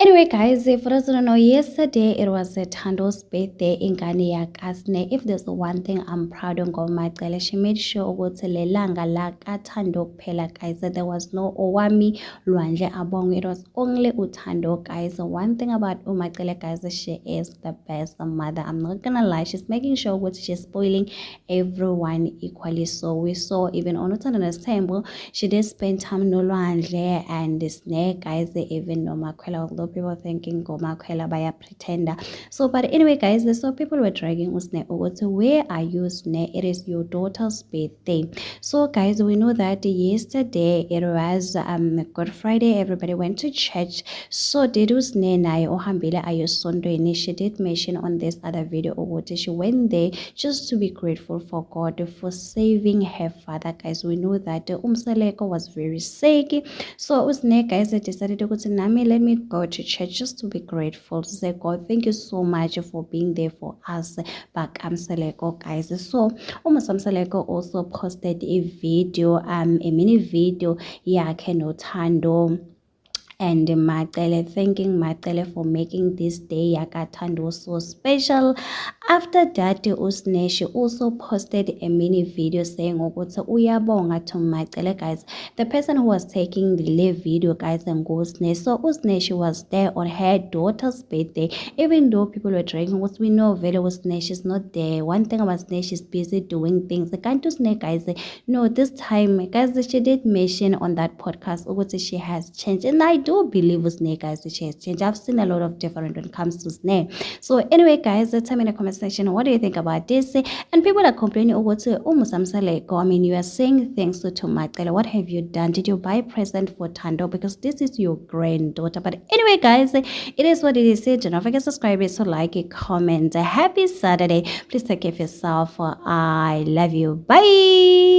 Anyway, guys, if you don't know, yesterday it was Tando's birthday in Ghana. If there's one thing I'm proud of Ngomacele, she made sure ukuthi le langa la kaThando kuphela, guys. There was no Owami Lwandle Abong. It was only uThando, guys. One thing about Umacele, guys, she is the best mother. I'm not gonna lie, she's making sure what she's spoiling everyone equally. So we saw even on Uthando's table, she did spend time no Lwandle and the snake, guys. Even no Makwela, although people thinking go Makwela by a pretender. So, but anyway, guys, so people were dragging Usne over to where are you, Usne? It is your daughter's birthday. So, guys, we know that yesterday it was Good Friday. Everybody went to church. So, did Usne na ohambile ayosondweni? She did mention on this other video over she went there just to be grateful for God for saving her father. Guys, we know that Umseleko was very sick. So, Usne, guys, decided to go to Nami. Let me go to church just to be grateful to say, God, thank you so much for being there for us back Seleko, guys. So Seleko also posted a video, a mini video yakhe noThando and Macele, thanking Macele for making this day yakaThando so special. After that, Usne, she also posted a mini video saying uyabonga to Macele, guys, the person who was taking the live video, guys, and Usne. So Usne, she was there on her daughter's birthday, even though people were drinking. What we know very Usne, she's not there. One thing about Usne, she's busy doing things. The can't Usne, guys, no, this time, guys, she did mention on that podcast she has changed, and I do believe Usne, guys, she has changed. I've seen a lot of different when it comes to Usne. So anyway, guys, tell me in the comment section, what do you think about this? And people are complaining over to Umusamsaleko. I mean, you are saying thanks to Macele. What have you done? Did you buy a present for Thando? Because this is your granddaughter. But anyway, guys, it is what it is. Do not forget to subscribe, so like it, comment. Happy Saturday. Please take care of yourself. I love you. Bye.